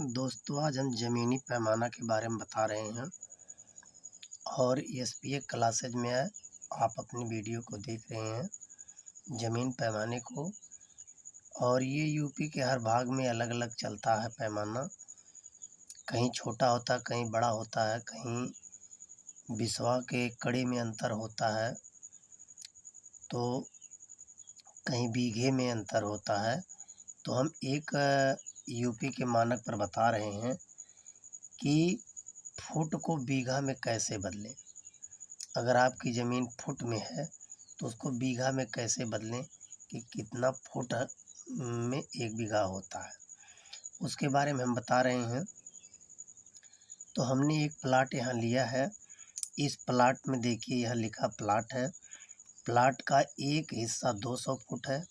दोस्तों, आज हम ज़मीनी पैमाना के बारे में बता रहे हैं और एसपीए क्लासेज में आप अपनी वीडियो को देख रहे हैं ज़मीन पैमाने को। और ये यूपी के हर भाग में अलग अलग चलता है पैमाना। कहीं छोटा होता है, कहीं बड़ा होता है, कहीं बिस्वा के कड़ी में अंतर होता है, तो कहीं बीघे में अंतर होता है। तो हम एक यूपी के मानक पर बता रहे हैं कि फुट को बीघा में कैसे बदलें। अगर आपकी ज़मीन फुट में है तो उसको बीघा में कैसे बदलें कि कितना फुट में एक बीघा होता है, उसके बारे में हम बता रहे हैं। तो हमने एक प्लाट यहाँ लिया है। इस प्लाट में देखिए, यह लिखा प्लाट है। प्लाट का एक हिस्सा 200 फुट है,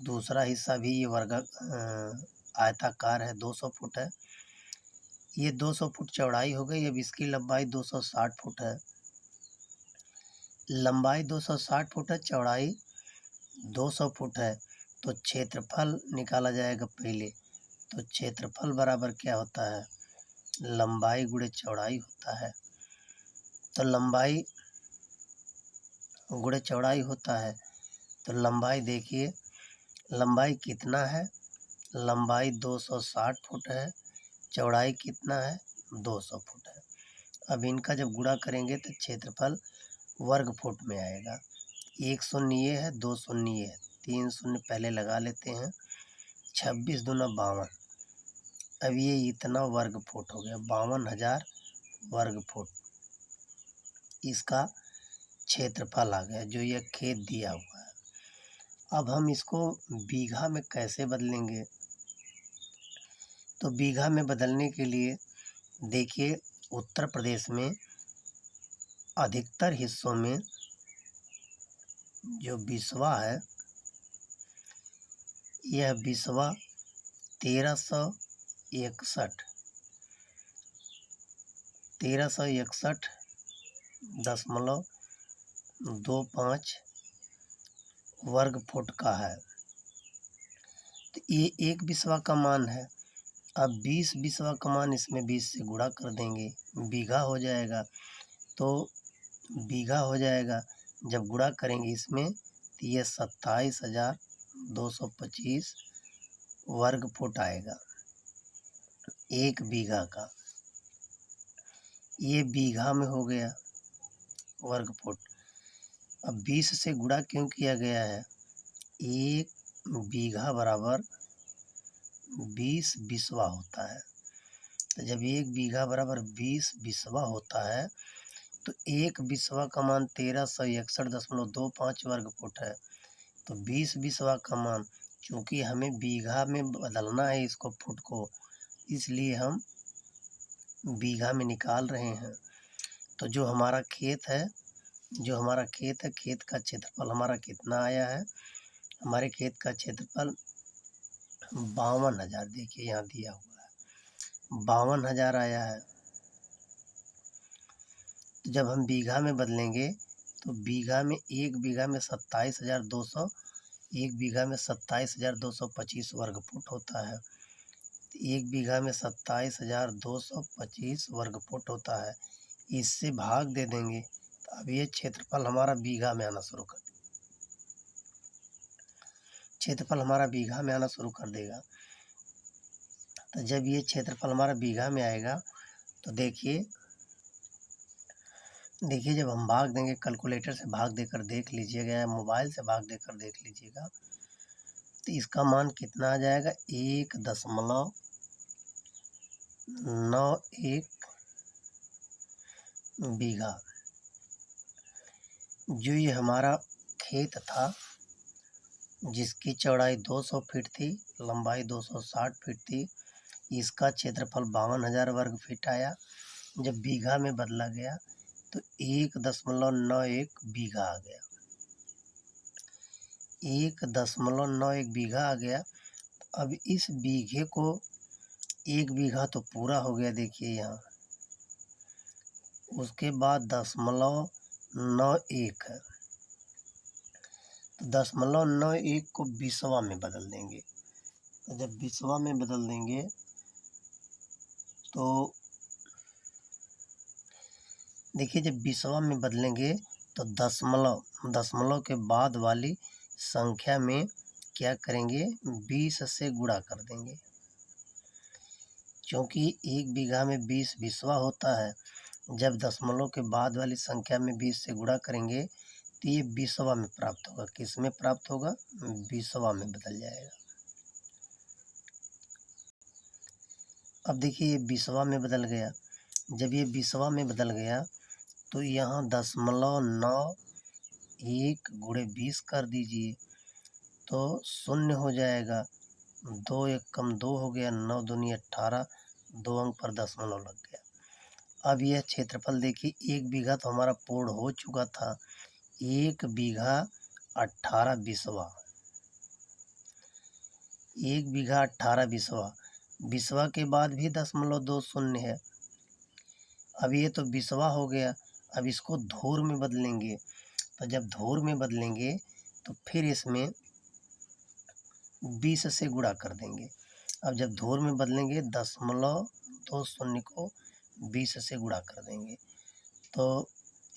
दूसरा हिस्सा भी ये आयताकार है, 200 फुट है। ये 200 फुट चौड़ाई हो गई। अब इसकी लंबाई 260 फुट है। लंबाई 260 फुट है, चौड़ाई 200 फुट है। तो क्षेत्रफल निकाला जाएगा पहले। तो क्षेत्रफल बराबर क्या होता है? लंबाई गुणे चौड़ाई होता है। तो लंबाई गुणे चौड़ाई होता है। तो लंबाई देखिए, लंबाई कितना है? लंबाई 260 फुट है, चौड़ाई कितना है? 200 फुट है। अब इनका जब गुणा करेंगे तो क्षेत्रफल वर्ग फुट में आएगा। एक शून्य ये है, दो शून्य ये है, 3 शून्य पहले लगा लेते हैं। 26 दूना 52। अब ये इतना वर्ग फुट हो गया, 52,000 वर्ग फुट इसका क्षेत्रफल आ गया, जो ये खेत दिया हुआ है। अब हम इसको बीघा में कैसे बदलेंगे? तो बीघा में बदलने के लिए देखिए, उत्तर प्रदेश में अधिकतर हिस्सों में जो बिस्वा है, यह बिस्वा 1361.25 वर्ग फुट का है। तो ये एक बिस्वा का मान है। अब 20 बिस्वा का मान इसमें 20 से गुणा कर देंगे, बीघा हो जाएगा। तो बीघा हो जाएगा, जब गुणा करेंगे इसमें तो ये 27,225 वर्ग फुट आएगा एक बीघा का। ये बीघा में हो गया वर्ग फुट। अब 20 से गुणा क्यों किया गया है? एक बीघा बराबर 20 बिस्वा होता है। तो जब एक बीघा बराबर 20 बिस्वा होता है तो एक बिस्वा का मान 1361.25 वर्ग फुट है। तो 20 बिस्वा का मान, चूँकि हमें बीघा में बदलना है इसको फुट को, इसलिए हम बीघा में निकाल रहे हैं। तो जो हमारा खेत है, खेत का क्षेत्रफल हमारा कितना आया है? हमारे खेत का क्षेत्रफल 52,000, देखिए यहाँ दिया हुआ है, 52,000 आया है। तो जब हम बीघा में बदलेंगे तो बीघा में एक बीघा में 27,200, एक बीघा में 27,225 वर्ग फुट होता है। एक बीघा में 27,225 वर्ग फुट होता है। इससे भाग दे देंगे तो अब ये क्षेत्रफल हमारा बीघा में आना शुरू कर देगा। तो जब ये क्षेत्रफल हमारा बीघा में आएगा तो देखिए जब हम भाग देंगे, कैलकुलेटर से भाग देकर देख लीजिएगा या मोबाइल से भाग देकर देख लीजिएगा, तो इसका मान कितना आ जाएगा? 1.91 बीघा। जो ये हमारा खेत था, जिसकी चौड़ाई 200 फीट थी, लंबाई 260 फीट थी, इसका क्षेत्रफल 52,000 वर्ग फीट आया। जब बीघा में बदला गया तो 1.91 बीघा आ गया। 1.91 बीघा आ गया। अब इस बीघे को, एक बीघा तो पूरा हो गया, देखिए यहाँ, उसके बाद 0.91 है। तो 0.91 को बिस्वा में बदल देंगे। तो जब बिस्वा में बदल देंगे तो देखिए जब बीसवा में बदलेंगे तो दशमलव के बाद वाली संख्या में क्या करेंगे, 20 से गुणा कर देंगे। क्योंकि एक बीघा में 20 बीसवा होता है, जब दशमलव के बाद वाली संख्या में 20 से गुणा करेंगे तो ये बीसवा में प्राप्त होगा। किस में प्राप्त होगा, बीसवा में बदल जाएगा। अब देखिए ये बीसवा में बदल गया। जब ये बीसवा में बदल गया तो यहाँ 0.91 गुणे 20 कर दीजिए तो 0 हो जाएगा। 2 एक कम 2 हो गया, 9 दूनी 18, 2 अंक पर दशमलव लग गया। अब यह क्षेत्रफल देखिए, 1 बीघा तो हमारा पूर्ण हो चुका था। 1 बीघा 18 बीसवा, 1 बीघा 18 बीसवा, बीसवा के बाद भी 0.20 है। अब ये तो बीसवा हो गया। अब इसको धूर में बदलेंगे, तो जब धूर में बदलेंगे तो फिर इसमें 20 से गुणा कर देंगे। अब जब धूर में बदलेंगे 0.20 को 20 से गुणा कर देंगे तो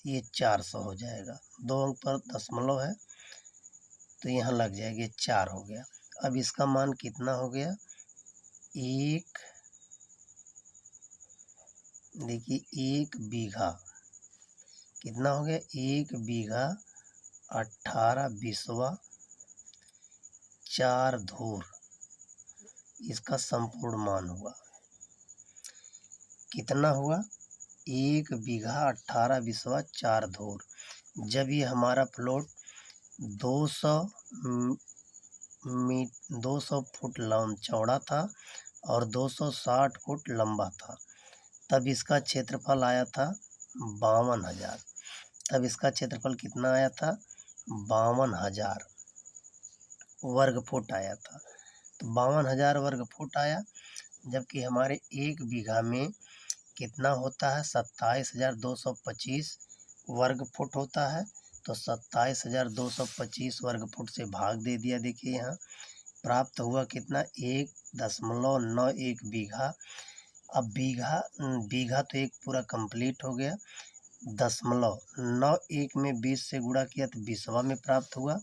ये 400 हो जाएगा। 2 अंक पर दशमलव है तो यहाँ लग जाएगा, 4 हो गया। अब इसका मान कितना हो गया, देखिए 1 बीघा कितना हो गया, 1 बीघा 18 बीसवा 4 धूर, इसका संपूर्ण मान हुआ। कितना हुआ, 1 बीघा 18 बीसवा 4 धूर। जब ये हमारा प्लॉट 200 फुट चौड़ा था और 260 फुट लंबा था, तब इसका क्षेत्रफल आया था 52,000। तब इसका क्षेत्रफल कितना आया था, 52,000 वर्ग फुट आया था। तो 52,000 वर्ग फुट आया। जबकि हमारे 1 बीघा में कितना होता है, 27,225 वर्ग फुट होता है। तो 27,225 वर्ग फुट से भाग दे दिया। देखिए यहाँ प्राप्त हुआ कितना, 1.91 बीघा। अब बीघा तो एक पूरा कंप्लीट हो गया। 0.91 में 20 से गुणा किया तो बीसवा में प्राप्त हुआ,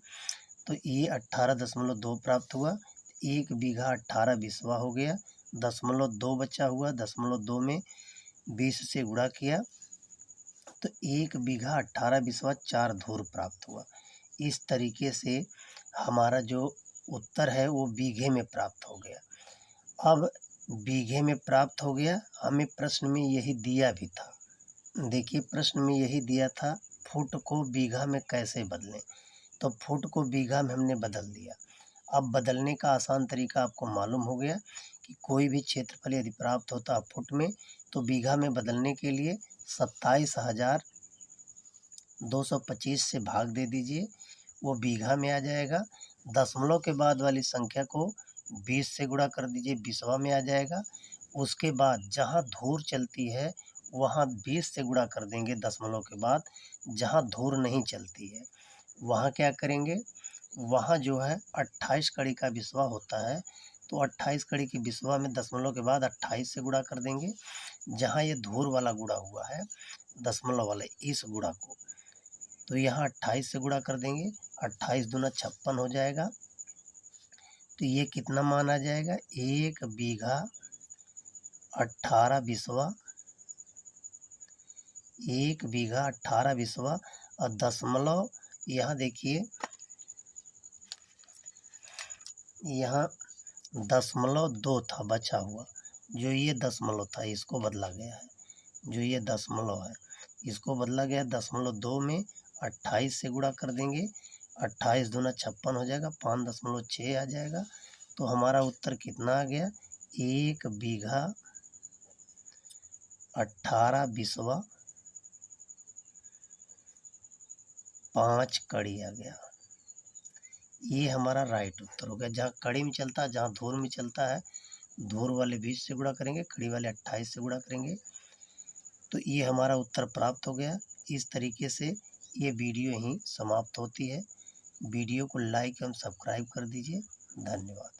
तो ये 18.2 प्राप्त हुआ। 1 बीघा 18 बीसवा हो गया। 0.2 बचा हुआ, 0.2 में 20 से गुणा किया तो 1 बीघा 18 बीसवा 4 धूर प्राप्त हुआ। इस तरीके से हमारा जो उत्तर है वो बीघे में प्राप्त हो गया। अब बीघे में प्राप्त हो गया, हमें प्रश्न में यही दिया भी था। देखिए प्रश्न में यही दिया था, फुट को बीघा में कैसे बदलें। तो फुट को बीघा में हमने बदल दिया। अब बदलने का आसान तरीका आपको मालूम हो गया कि कोई भी क्षेत्रफल यदि प्राप्त होता है फुट में, तो बीघा में बदलने के लिए 27,225 से भाग दे दीजिए, वो बीघा में आ जाएगा। दशमलव के बाद वाली संख्या को 20 से गुणा कर दीजिए, बीसवा में आ जाएगा। उसके बाद जहाँ धूर चलती है वहाँ 20 से गुणा कर देंगे दशमलव के बाद। जहाँ धूर नहीं चलती है वहाँ क्या करेंगे, वहाँ जो है 28 कड़ी का बिस्वा होता है, तो 28 कड़ी की बिस्वा में दशमलव के बाद 28 से गुणा कर देंगे। जहाँ ये धूर वाला गुणा हुआ है दशमलव वाले इस गुणा को, तो यहाँ 28 से गुणा कर देंगे। 28 दूना 56 हो जाएगा। तो ये कितना मान आ जाएगा, 1 बीघा 18 बिस्वा, 1 बीघा 18 बिस्वा और दशमलव, यहाँ देखिए यहाँ 0.2 था बचा हुआ, जो ये 0.2 था इसको बदला गया है। जो ये 0.2 है इसको बदला गया 0.2 में 28 से गुणा कर देंगे। 28 दूना 56 हो जाएगा, 5.6 आ जाएगा। तो हमारा उत्तर कितना आ गया, 1 बीघा 18 बिस्वा 5 कड़ी आ गया। ये हमारा राइट उत्तर हो गया। जहाँ कड़ी में चलता है, जहाँ धूर में चलता है, धूर वाले 20 से गुणा करेंगे, कड़ी वाले 28 से गुणा करेंगे। तो ये हमारा उत्तर प्राप्त हो गया। इस तरीके से ये वीडियो यहीं समाप्त होती है। वीडियो को लाइक एवं सब्सक्राइब कर दीजिए। धन्यवाद।